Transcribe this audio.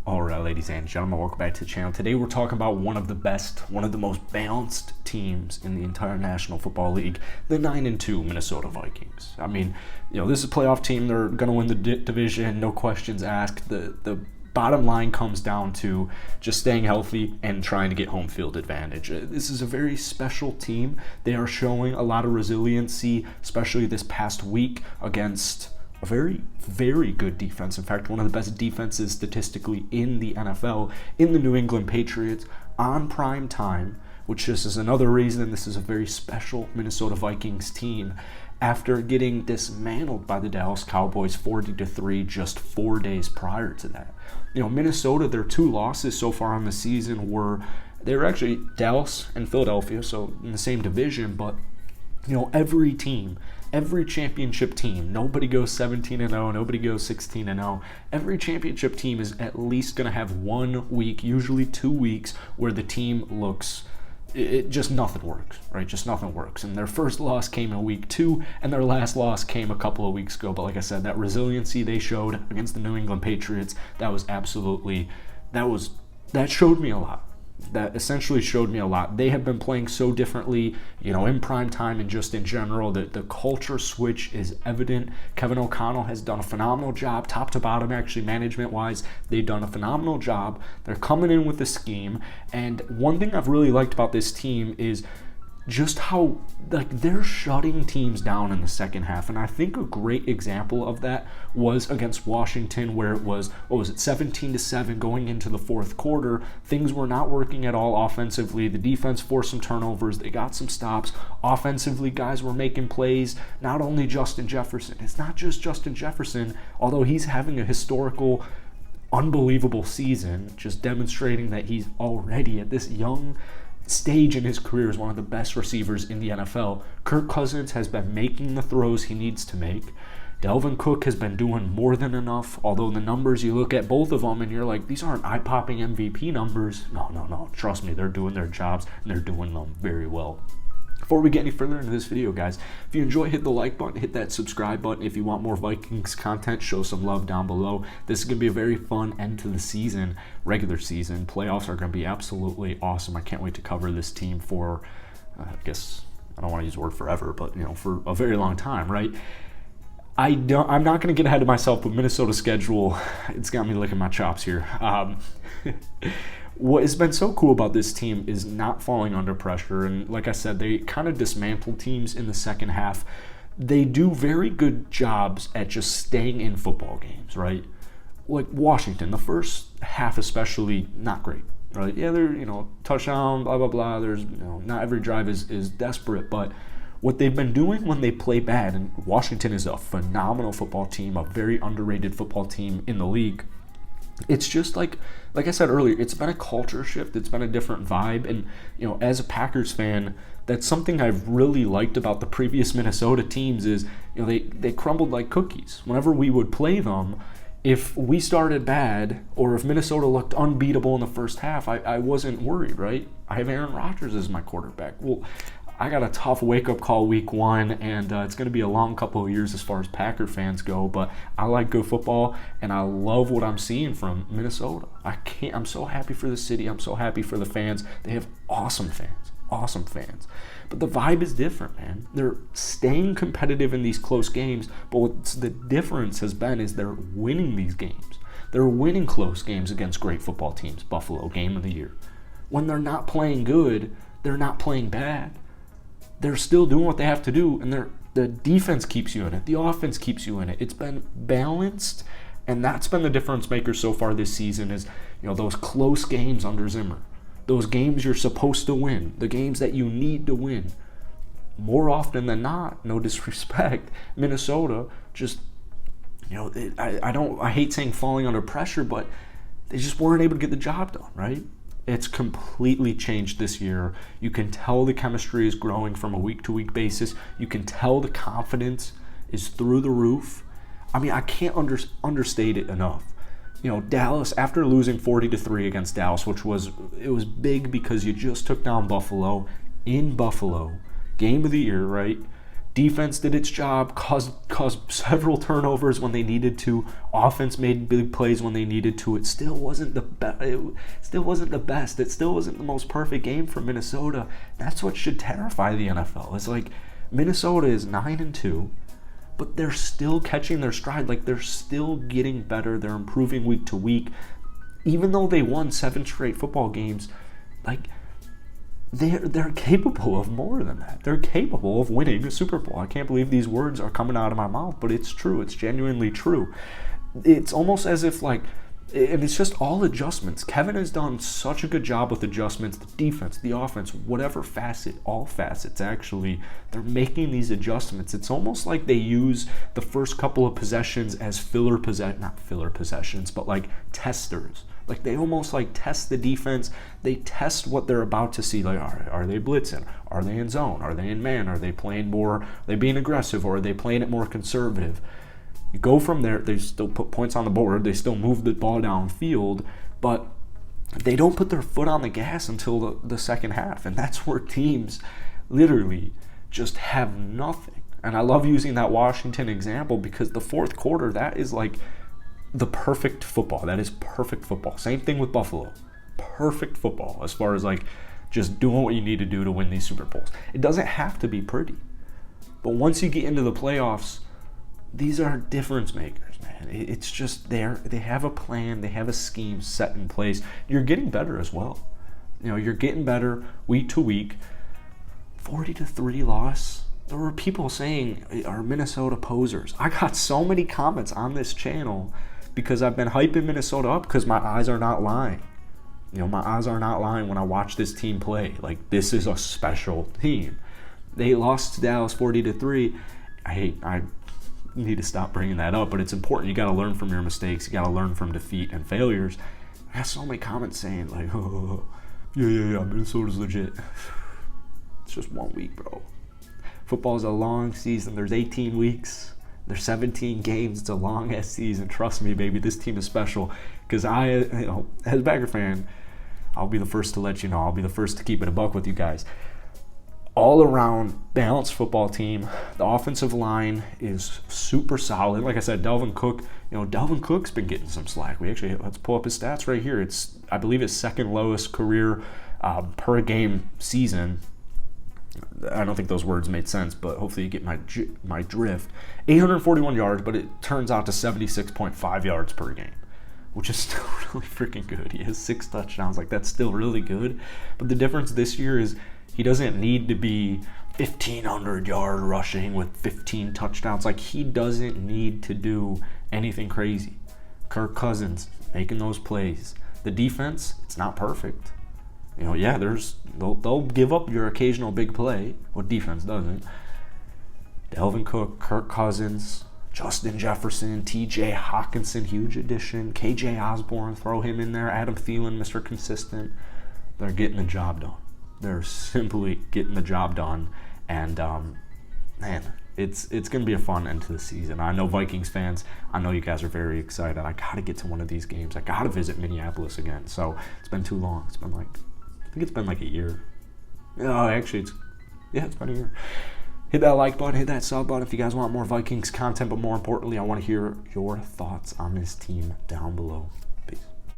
All right, ladies and gentlemen, welcome back to the channel. Today we're talking about one of the most balanced teams in the entire National Football League, the 9-2 Minnesota Vikings. I mean, this is a playoff team. They're going to win the division, no questions asked. The bottom line comes down to just staying healthy and trying to get home field advantage. This is a very special team. They are showing a lot of resiliency, especially this past week against a very, very good defense. In fact, one of the best defenses statistically in the NFL, in the New England Patriots, on prime time, which just is another reason this is a very special Minnesota Vikings team after getting dismantled by the Dallas Cowboys 40-3 just 4 days prior to that. Minnesota, their two losses so far on the season they were actually Dallas and Philadelphia, so in the same division, but every championship team, nobody goes 17-0, nobody goes 16-0. Every championship team is at least going to have 1 week, usually 2 weeks, where the team looks, just nothing works, right? Just nothing works. And their first loss came in week 2, and their last loss came a couple of weeks ago. But like I said, that resiliency they showed against the New England Patriots, that showed me a lot. That essentially showed me a lot. They have been playing so differently, in prime time and just in general. The culture switch is evident. Kevin O'Connell has done a phenomenal job, top to bottom, actually, management-wise. They've done a phenomenal job. They're coming in with a scheme. And one thing I've really liked about this team is just how they're shutting teams down in the second half. And I think a great example of that was against Washington, where it was, 17-7 going into the fourth quarter. Things were not working at all offensively. The defense forced some turnovers. They got some stops. Offensively, guys were making plays. Not only Justin Jefferson. It's not just Justin Jefferson, although he's having a historical, unbelievable season, just demonstrating that he's already at this young stage in his career is one of the best receivers in the NFL. Kirk Cousins has been making the throws he needs to make. Dalvin Cook has been doing more than enough, although the numbers, you look at both of them and you're like, these aren't eye-popping MVP numbers. No, trust me, they're doing their jobs and they're doing them very well. Before we get any further into this video, guys, if you enjoy, hit the like button, hit that subscribe button. If you want more Vikings content, show some love down below. This is going to be a very fun end to the season, regular season. Playoffs are going to be absolutely awesome. I can't wait to cover this team for, I guess, I don't want to use the word forever, but, for a very long time, right? I'm not going to get ahead of myself, but Minnesota's schedule, it's got me licking my chops here. What has been so cool about this team is not falling under pressure. And like I said, they kind of dismantle teams in the second half. They do very good jobs at just staying in football games, right? Like Washington, the first half especially, not great, right? Yeah, they're, touchdown, blah, blah, blah. There's, not every drive is desperate, but what they've been doing when they play bad, and Washington is a phenomenal football team, a very underrated football team in the league. It's just like I said earlier, it's been a culture shift. It's been a different vibe. And, as a Packers fan, that's something I've really liked about the previous Minnesota teams is, they crumbled like cookies. Whenever we would play them, if we started bad or if Minnesota looked unbeatable in the first half, I wasn't worried, right? I have Aaron Rodgers as my quarterback. Well, I got a tough wake-up call week 1, and it's going to be a long couple of years as far as Packer fans go, but I like good football, and I love what I'm seeing from Minnesota. I'm so happy for the city. I'm so happy for the fans. They have awesome fans. But the vibe is different, man. They're staying competitive in these close games, but what the difference has been is they're winning these games. They're winning close games against great football teams. Buffalo, game of the year. When they're not playing good, they're not playing bad. They're still doing what they have to do, and the defense keeps you in it. The offense keeps you in it. It's been balanced, and that's been the difference maker so far this season is, those close games under Zimmer. Those games you're supposed to win. The games that you need to win. More often than not, no disrespect, Minnesota just, I hate saying falling under pressure, but they just weren't able to get the job done, right? It's completely changed this year. You can tell the chemistry is growing from a week-to-week basis. You can tell the confidence is through the roof. I mean, I can't understate it enough. Dallas, after losing 40-3 against Dallas, which was big because you just took down Buffalo in Buffalo, game of the year, right? Defense did its job, caused several turnovers when they needed to. Offense made big plays when they needed to. It still wasn't the best. It still wasn't the best. It still wasn't the most perfect game for Minnesota. That's what should terrify the NFL. It's like Minnesota is 9-2, but they're still catching their stride. Like, they're still getting better. They're improving week to week. Even though they won 7 straight football games, like, they're capable of more than that. They're capable of winning a Super Bowl. I can't believe these words are coming out of my mouth, but it's true. It's genuinely true. It's almost as if, like, and it's just all adjustments. Kevin has done such a good job with adjustments. The defense, the offense, whatever facet, all facets actually, they're making these adjustments. It's almost like they use the first couple of possessions as not filler possessions, but like testers. Like, they almost like test the defense. They test what they're about to see. Like, are they blitzing? Are they in zone? Are they in man? Are they playing more? Are they being aggressive, or are they playing it more conservative? You go from there. They still put points on the board. They still move the ball downfield, but they don't put their foot on the gas until the second half. And that's where teams literally just have nothing. And I love using that Washington example because the fourth quarter, that is like the perfect football. That is perfect football. Same thing with Buffalo. Perfect football as far as like just doing what you need to do to win these Super Bowls. It doesn't have to be pretty. But once you get into the playoffs, these are difference makers, man. It's just they have a plan, they have a scheme set in place. You're getting better as well. You know, you're getting better week to week. 40-3 loss. There were people saying, are Minnesota posers? I got so many comments on this channel because I've been hyping Minnesota up because my eyes are not lying. You know, my eyes are not lying when I watch this team play. Like, this is a special team. They lost to Dallas 40-3. I need to stop bringing that up, but it's important. You got to learn from your mistakes. You got to learn from defeat and failures. I got so many comments saying, like, oh, yeah, Minnesota's legit. It's just 1 week, bro. Football is a long season. There's 18 weeks. There's 17 games. It's a long-ass season. Trust me, baby. This team is special. Because as a Packer fan, I'll be the first to let you know. I'll be the first to keep it a buck with you guys. All-around balanced football team. The offensive line is super solid. Like I said, Dalvin Cook's been getting some slack. Let's pull up his stats right here. It's, I believe, his second lowest career per game season. I don't think those words made sense, but hopefully you get my drift. 841 yards, but it turns out to 76.5 yards per game, which is still really freaking good. He has 6 touchdowns. Like, that's still really good. But the difference this year is he doesn't need to be 1,500 yard rushing with 15 touchdowns. Like, he doesn't need to do anything crazy. Kirk Cousins making those plays. The defense, it's not perfect. You know, yeah, they'll give up your occasional big play. What defense doesn't? Dalvin Cook, Kirk Cousins, Justin Jefferson, T.J. Hawkinson, huge addition. K.J. Osborne, throw him in there. Adam Thielen, Mr. Consistent. They're getting the job done. They're simply getting the job done. And, man, it's going to be a fun end to the season. I know Vikings fans, I know you guys are very excited. I got to get to one of these games. I got to visit Minneapolis again. So it's been too long. It's been like a year. Oh, actually, it's been a year. Hit that like button, hit that sub button if you guys want more Vikings content, but more importantly, I want to hear your thoughts on this team down below.